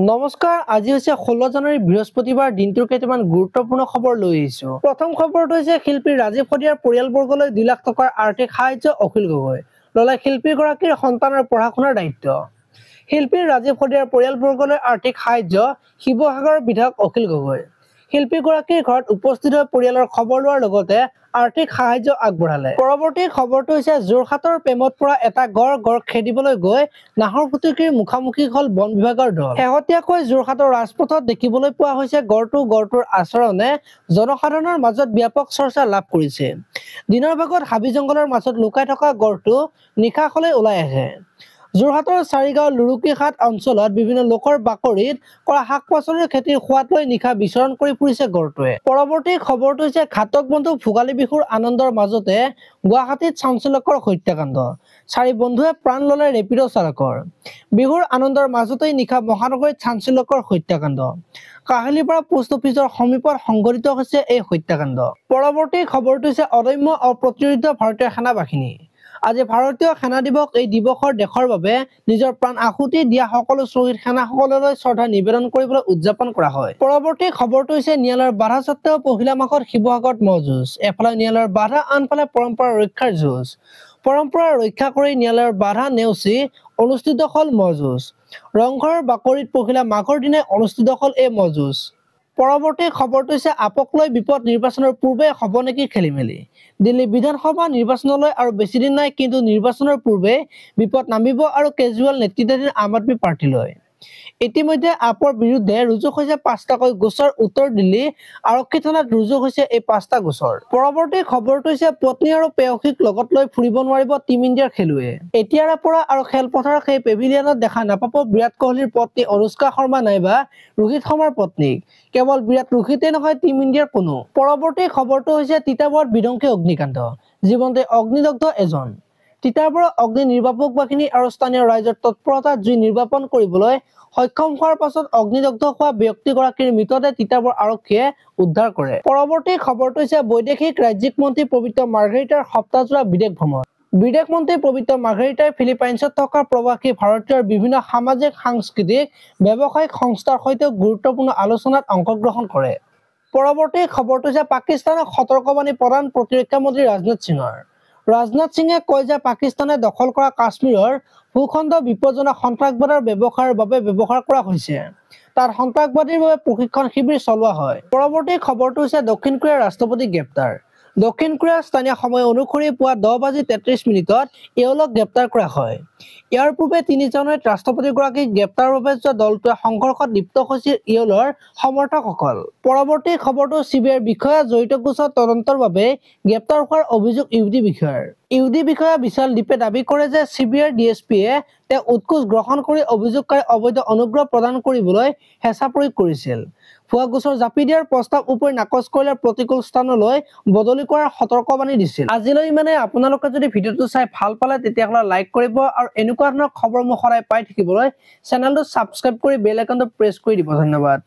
নমস্কাৰ, আজি হৈছে 16 জানুৱাৰী বৃহস্পতিবাৰ দিনটোৰ কেইটামান গুৰুত্বপূৰ্ণ খবৰ লৈ আহিছো। প্ৰথম খবৰটো হৈছে শিল্পী ৰাজীৱ শদিয়াৰ পৰিয়ালবৰ্গলৈ 2 লাখ টকাৰ আৰ্থিক সাহায্য অখিল গগৈ। ল'লে শিল্পীগৰাকীৰ সন্তানৰ পঢ়া-শুনাৰ দায়িত্ব। শিল্পী ৰাজীৱ শদিয়াৰ পৰিয়ালবৰ্গলৈ আৰ্থিক সাহায্য শিৱসাগৰৰ বিধায়ক অখিল গগৈ। শিল্পীগৰাকীৰ ঘৰত উপস্থিত হৈ পৰিয়ালৰ খবৰ লোৱাৰ লগতে আৰ্থিক সাহায্য আগবঢ়ালে। পৰৱৰ্তী খবৰটো হৈছে যোৰহাটৰ প্ৰেমত পৰা এটা গড় খেদিবলৈ গৈ নাহৰ ফুটুকীৰ মুখামুখি হ'ল বন বিভাগৰ দল। শেহতীয়াকৈ যোৰহাটৰ ৰাজপথত দেখিবলৈ পোৱা হৈছে গড়টোৰ আচৰণে জনসাধাৰণৰ মাজত ব্যাপক চৰ্চা লাভ কৰিছে। দিনৰ ভাগত হাবি জংঘলৰ মাজত লুকাই থকা গড়টো নিশা হ'লে ওলাই আহে। যোৰহাটৰ চাৰিগাঁও লুৰুকিহাট অঞ্চলত বিভিন্ন লোকৰ বাকৰিত কৰা শাক-পাচলিৰ খেতিৰ সোৱাদ লৈ নিশা বিচৰণ কৰি ফুৰিছে গড়টোৱে। পৰৱৰ্তী খবৰটো হৈছে ঘাতক বন্ধু ভোগালী বিহুৰ আনন্দৰ মাজতে গুৱাহাটীত চাঞ্চল্যকৰ হত্যাকাণ্ড। 4 বন্ধুৱে প্ৰাণ ল'লে ৰেপিড' চালকৰ। বিহুৰ আনন্দৰ মাজতেই নিশা মহানগৰীত চাঞ্চল্যকৰ হত্যাকাণ্ড। কাহিলীপাৰা পোষ্ট অফিচৰ সমীপত সংঘটিত হৈছে এই হত্যাকাণ্ড। পৰৱৰ্তী খবৰটো হৈছে অদম্য অপ্ৰতিৰোধ্য ভাৰতীয় সেনা বাহিনী। আজি ভাৰতীয় সেনা দিৱস। এই দিৱসৰ দেশৰ বাবে নিজৰ প্ৰাণ আহুতি দিয়া সকলো শ্বহীদ সেনাসকললৈ শ্ৰদ্ধা নিবেদন কৰিবলৈ উদযাপন কৰা হয়। পৰৱৰ্তী খবৰটো হৈছে ন্যায়ালয়ৰ বাধা সত্ত্বেও পহিলা মাঘত শিৱসাগৰত ম'হ যুঁজ। এফালে ন্যায়ালয়ৰ বাধা, আনফালে পৰম্পৰা ৰক্ষাৰ যুঁজ। পৰম্পৰা ৰক্ষা কৰি ন্যায়ালয়ৰ বাধা নেওচি অনুষ্ঠিত হ'ল ম'হ যুঁজ। ৰংঘৰৰ বাকৰিত পহিলা মাঘৰ দিনাই অনুষ্ঠিত হ'ল এই ম'হ যুঁজ। পৰৱৰ্তী খবৰটো হৈছে আপক লৈ বিপদ, নিৰ্বাচনৰ পূৰ্বে হ'ব নেকি খেলিমেলি। দিল্লী বিধানসভা নিৰ্বাচনলৈ আৰু বেছি দিন নাই, কিন্তু নিৰ্বাচনৰ পূৰ্বে বিপদ নামিব আৰু কেজৰিৱাল নেতৃত্বাধীন আম আদমি পাৰ্টিলৈ। ইতিমধ্যে আপৰ বিৰুদ্ধে ৰুজু হৈছে 5টাকৈ গোচৰ। উত্তৰ দিল্লী আৰক্ষী থানাত ৰুজু হৈছে এই 5টা গোচৰ। পৰৱৰ্তী খবৰটো হৈছে পত্নী আৰু পেয়সীক লগত লৈ ফুৰিব নোৱাৰিব টিম ইণ্ডিয়াৰ খেলুৱৈ। এতিয়াৰে পৰা আৰু খেলপথাৰৰ সেই পেভিলিয়নত দেখা নাপাব বিৰাট কোহলিৰ পত্নী অনুষ্কা শৰ্মা নাইবা ৰোহিত শৰ্মাৰ পত্নীক। কেৱল ৰোহিতেই নহয়, টিম ইণ্ডিয়াৰ কোনো। পৰৱৰ্তী খবৰটো হৈছে তিতাবৰত বিধ্বংসী অগ্নিকাণ্ড, জীৱনতে অগ্নিদগ্ধ এজন। তিতাবৰত অগ্নি নিৰ্বাপক বাহিনী আৰু স্থানীয় ৰাইজৰ তৎপৰতাত জুই নিৰ্বাপন কৰিবলৈ সক্ষম হোৱাৰ পাছত অগ্নিদগ্ধ হোৱা ব্যক্তিগৰাকীৰ মৃতদেহ তিতাবৰ আৰক্ষীয়ে উদ্ধাৰ কৰে। পৰৱৰ্তী খবৰটো হৈছে বৈদেশিক ৰাজ্যিক মন্ত্ৰী পবিত্ৰ মাৰ্ঘেৰিটাৰ সপ্তাহজোৰা বিদেশ ভ্ৰমণ। বিদেশ মন্ত্ৰী পবিত্ৰ মাৰ্ঘেৰিটাই ফিলিপাইনছত থকা প্ৰৱাসী ভাৰতীয়ৰ বিভিন্ন সামাজিক, সাংস্কৃতিক, ব্যৱসায়িক সংস্থাৰ সৈতে গুৰুত্বপূৰ্ণ আলোচনাত অংশগ্ৰহণ কৰে। পৰৱৰ্তী খবৰটো হৈছে পাকিস্তানক সতৰ্কবাণী প্ৰদান প্ৰতিৰক্ষা মন্ত্ৰী ৰাজনাথ সিঙৰ। ৰাজনাথ সিঙে কয় যে পাকিস্তানে দখল কৰা কাশ্মীৰৰ ভূখণ্ড বিপদজনক সন্ত্ৰাসবাদৰ ব্যৱসায়ৰ বাবে ব্যৱহাৰ কৰা হৈছে। তাত সন্ত্ৰাসবাদীৰ বাবে প্ৰশিক্ষণ শিবিৰ চলোৱা হয়। পৰৱৰ্তী খবৰটো হৈছে দক্ষিণ কোৰিয়াৰ ৰাষ্ট্ৰপতি গ্ৰেপ্তাৰ। দক্ষিণ কোৰিয়াৰ স্থানীয় সময় অনুসৰি পুৱা 10:33 এওঁলোক গ্ৰেপ্তাৰ কৰা হয়। ইয়াৰ পূৰ্বে 3 জানুৱাৰীত ৰাষ্ট্ৰপতিগৰাকীক গ্ৰেপ্তাৰৰ বাবে যোৱা দলটোৱে সংঘৰ্ষত লিপ্ত হৈছিল ইয়েলৰ সমৰ্থকসকল। পৰৱৰ্তী খবৰটো চিবিআইৰ বিষয়া জড়িত গোচৰত তদন্তৰ বাবে গ্ৰেপ্তাৰ হোৱাৰ অভিযোগ ইউডি বিষয়াৰ। ইউডি বিষয়া বিশাল দীপে দাবী কৰে যে চিবিআইৰ ডিএছপিয়ে তেওঁক উৎকোচ গ্ৰহণ কৰি অভিযোগকাৰী অবৈধ অনুগ্ৰহ প্ৰদান কৰিবলৈ হেঁচা প্ৰয়োগ কৰিছিল। ভুৱা গোচৰ জাপি দিয়াৰ প্ৰস্তাৱ উপৰি নাকচ কৰিলে প্ৰতিকূল স্থানলৈ বদলি কৰাৰ সতৰ্কবাণী দিছিল। আজিলৈ মানে আপোনালোকে যদি ভিডিঅ'টো চাই ভাল পালে তেতিয়াহ'লে লাইক কৰিব আৰু এনেকুৱা ধৰণৰ খবৰ মই সদায় পাই থাকিবলৈ চেনেলটো ছাবস্ক্ৰাইব কৰি বেল আইকনটো প্ৰেছ কৰি দিব। ধন্যবাদ।